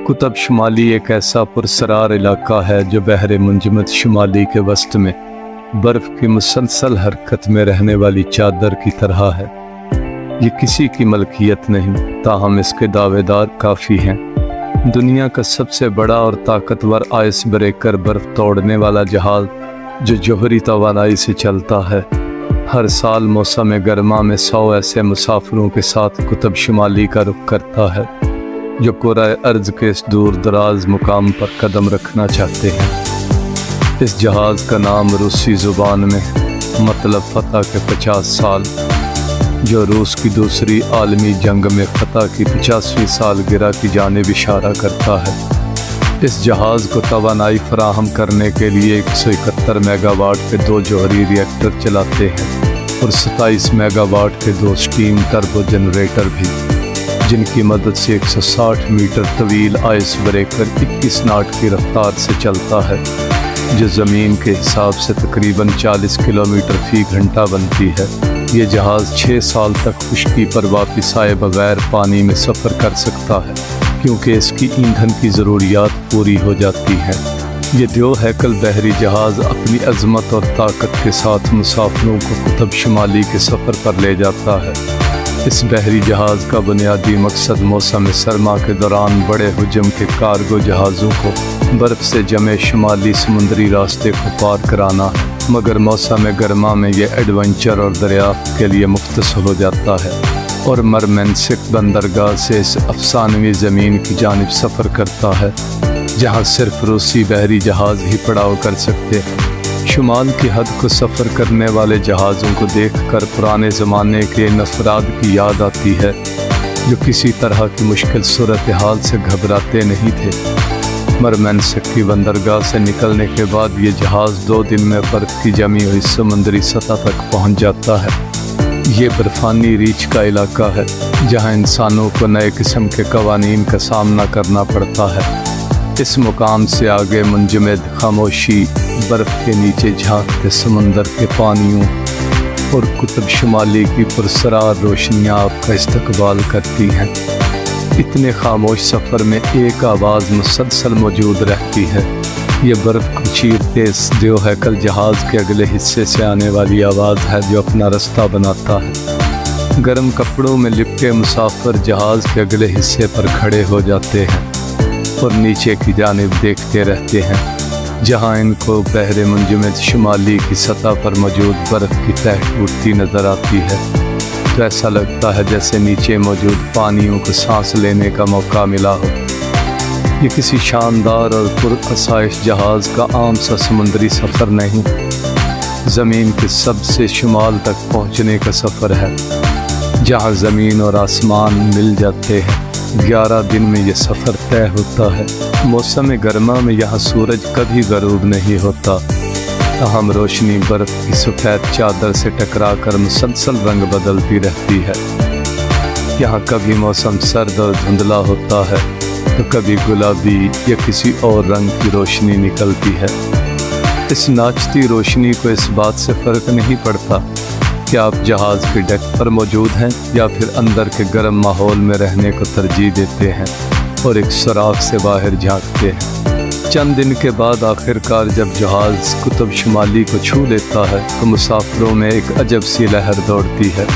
कुतुब शुमाली एक ऐसा पुरसरार इलाका है जो बहरे मुंजमद शुमाली के वस्त में बर्फ़ की मुसलसल हरकत में रहने वाली चादर की तरह है। ये किसी की मलकियत नहीं, ताहम इसके दावेदार काफ़ी हैं। दुनिया का सबसे बड़ा और ताकतवर आइस ब्रेकर बर्फ़ तोड़ने वाला जहाज़ जो जोहरी तवानाई से चलता है, हर साल मौसम गर्मा में 100 ऐसे मुसाफिरों के साथ कुतुब शुमाली का रुख करता है जो कुराए अर्ज़ के इस दूर दराज मुकाम पर कदम रखना चाहते हैं। इस जहाज़ का नाम रूसी ज़ुबान में मतलब फ़तह के 50 साल, जो रूस की दूसरी आलमी जंग में फ़तह की 50वीं सालगिरह की जानिब इशारा करता है। इस जहाज़ को तवानाई फराहम करने के लिए 171 मेगावाट के 2 जोहरी रिएक्टर चलाते हैं और 27 मेगावाट के 2 स्टीम टर्बो जनरेटर भी, जिनकी मदद से 160 मीटर तवील आइस ब्रेकर 21 नॉट की रफ्तार से चलता है, जो ज़मीन के हिसाब से तकरीबन 40 किलोमीटर फ़ी घंटा बनती है। ये जहाज़ 6 साल तक खुश्की पर वापस आए बगैर पानी में सफ़र कर सकता है, क्योंकि इसकी ईंधन की ज़रूरियात पूरी हो जाती हैं। ये दो हैकल बहरी जहाज़ अपनी अज़मत और ताकत के साथ मुसाफिरों को कुतुब शुमाली के सफ़र पर ले जाता है। इस बहरी जहाज़ का बुनियादी मकसद मौसम सरमा के दौरान बड़े हुजम के कार्गो जहाज़ों को बर्फ़ से जमे शुमाली समुद्री रास्ते को पार कराना है, मगर मौसम गर्मा में ये एडवेंचर और दरियाफ्त के लिए मुख्तस हो जाता है और मरमनसिक बंदरगाह से इस अफसानवी ज़मीन की जानिब सफ़र करता है, जहाँ सिर्फ रूसी बहरी जहाज़ ही पड़ाव कर सकते हैं। शुमाल की हद को सफ़र करने वाले जहाज़ों को देखकर पुराने ज़माने के इन अफराद की याद आती है जो किसी तरह की मुश्किल सूरत हाल से घबराते नहीं थे। मरमनसिक की बंदरगाह से निकलने के बाद ये जहाज़ 2 दिन में बर्फ़ की जमी हुई समुद्री सतह तक पहुँच जाता है। ये बर्फ़ानी रीच का इलाका है जहाँ इंसानों को नए किस्म के कवानीन का सामना करना पड़ता है। इस मुकाम से आगे मुंजमद खामोशी बर्फ़ के नीचे झांकते समंदर के पानियों और कुतुब शुमाली की पुरसरार रोशनियाँ आपका इस्तकबाल करती हैं। इतने खामोश सफ़र में एक आवाज़ मुसलसल मौजूद रहती है। ये बर्फ़ को चीरते इस दो हैकल जहाज़ के अगले हिस्से से आने वाली आवाज़ है जो अपना रास्ता बनाता है। गर्म कपड़ों में लिपटे मुसाफिर जहाज़ के अगले हिस्से पर खड़े हो जाते हैं और नीचे की जानिब देखते रहते हैं, जहां इनको बहरे मुंजमद शुमाली की सतह पर मौजूद बर्फ़ की तह टूटती नज़र आती है। तो ऐसा लगता है जैसे नीचे मौजूद पानियों को सांस लेने का मौका मिला हो। ये किसी शानदार और पुरअसाइश जहाज़ का आम सा समुद्री सफ़र नहीं, ज़मीन के सबसे शुमाल तक पहुँचने का सफ़र है, जहाँ ज़मीन और आसमान मिल जाते हैं। 11 दिन में ये सफ़र तय होता है। मौसम गर्मा में यहाँ सूरज कभी गरूब नहीं होता, ताहम रोशनी बर्फ़ की सफ़ेद चादर से टकराकर मुसलसल रंग बदलती रहती है। यहाँ कभी मौसम सर्द और धुंधला होता है तो कभी गुलाबी या किसी और रंग की रोशनी निकलती है। इस नाचती रोशनी को इस बात से फ़र्क नहीं पड़ता कि आप जहाज़ के डेक पर मौजूद हैं या फिर अंदर के गर्म माहौल में रहने को तरजीह देते हैं और एक सुराख से बाहर झांकते हैं। चंद दिन के बाद आखिरकार जब जहाज़ कुतुब शुमाली को छू लेता है तो मुसाफिरों में एक अजब सी लहर दौड़ती है।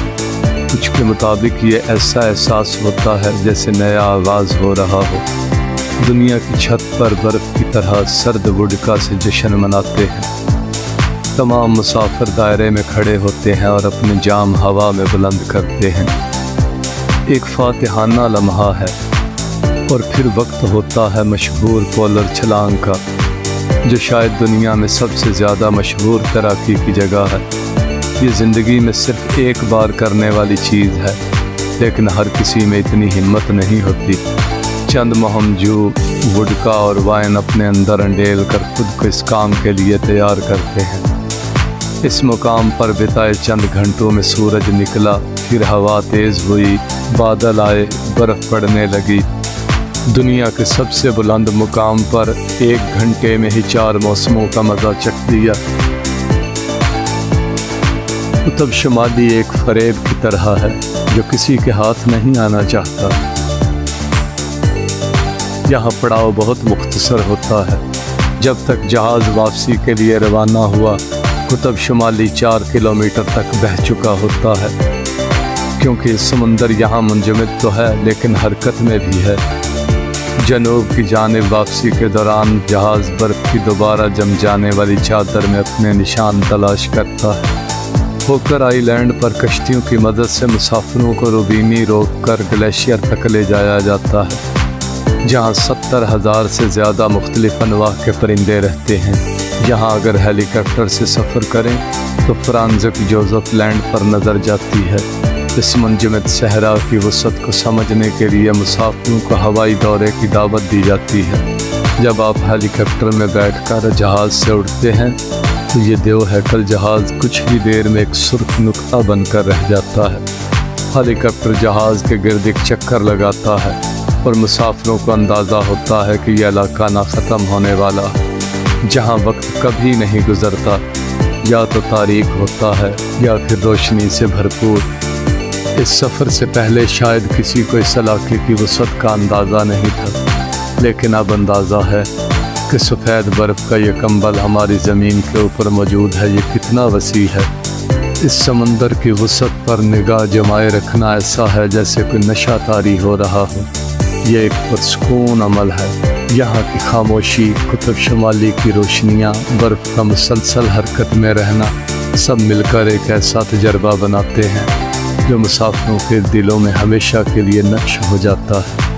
कुछ के मुताबिक ये ऐसा एहसास होता है जैसे नया आगाज़ हो रहा हो। दुनिया की छत पर बर्फ़ की तरह सर्द वुडका से जश्न मनाते हैं। तमाम मुसाफिर दायरे में खड़े होते हैं और अपने जाम हवा में बुलंद करते हैं। एक फातिहाना लम्हा है और फिर वक्त होता है मशहूर पोलर छलांग का, जो शायद दुनिया में सबसे ज़्यादा मशहूर तैराकी की जगह है। ये ज़िंदगी में सिर्फ एक बार करने वाली चीज़ है, लेकिन हर किसी में इतनी हिम्मत नहीं होती। चंद महमजू वुडका और वाइन अपने अंदर अंडेल कर खुद को इस काम के लिए तैयार करते हैं। इस मुकाम पर बिताए चंद घंटों में सूरज निकला, फिर हवा तेज़ हुई, बादल आए, बर्फ़ पड़ने लगी। दुनिया के सबसे बुलंद मुकाम पर 1 घंटे में ही 4 मौसमों का मज़ा चख लिया। कुतुब शुमाली एक फरेब की तरह है जो किसी के हाथ नहीं आना चाहता। यहाँ पड़ाव बहुत मुख्तसर होता है। जब तक जहाज़ वापसी के लिए रवाना हुआ कुतुब शुमाली 4 किलोमीटर तक बह चुका होता है, क्योंकि समुंदर यहाँ मुंजमद तो है लेकिन हरकत में भी है। जनूब की जानिब वापसी के दौरान जहाज़ बर्फ़ की दोबारा जम जाने वाली चादर में अपने निशान तलाश करता है। होकर आइलैंड पर कश्तियों की मदद से मुसाफिरों को रूबीनी रोक कर ग्लेशियर तक ले जाया जाता है, जहाँ 70,000 से ज़्यादा मुख्तलिफ अनवाह के परिंदे रहते हैं। यहाँ अगर हेलीकॉप्टर से सफ़र करें तो फ्रांजिक जोसेफ लैंड पर नज़र जाती है। इस मुंजमद सहरा की वसअत को समझने के लिए मुसाफिरों को हवाई दौरे की दावत दी जाती है। जब आप हेलीकॉप्टर में बैठकर जहाज़ से उड़ते हैं तो ये देव हैकल जहाज़ कुछ ही देर में एक सुर्ख नुक्ता बनकर रह जाता है। हेलीकॉप्टर जहाज़ के गिर्द एक चक्कर लगाता है और मुसाफिरों को अंदाज़ा होता है कि यह इलाका ना ख़त्म होने वाला, जहाँ वक्त कभी नहीं गुज़रता, या तो तारीक होता है या फिर रोशनी से भरपूर। इस सफ़र से पहले शायद किसी को इस इलाके की वसअत का अंदाज़ा नहीं था, लेकिन अब अंदाज़ा है कि सफ़ेद बर्फ़ का ये कंबल हमारी ज़मीन के ऊपर मौजूद है, ये कितना वसी है। इस समंदर की वसअत पर निगाह जमाए रखना ऐसा है जैसे कोई नशा तारी हो रहा हो। ये एक पुरसकून अमल है। यहाँ की खामोशी, कुतुब शुमाली की रोशनियाँ, बर्फ़ का मुसलसल हरकत में रहना, सब मिलकर एक ऐसा तजर्बा बनाते हैं जो मुसाफिरों के दिलों में हमेशा के लिए नक्श हो जाता है।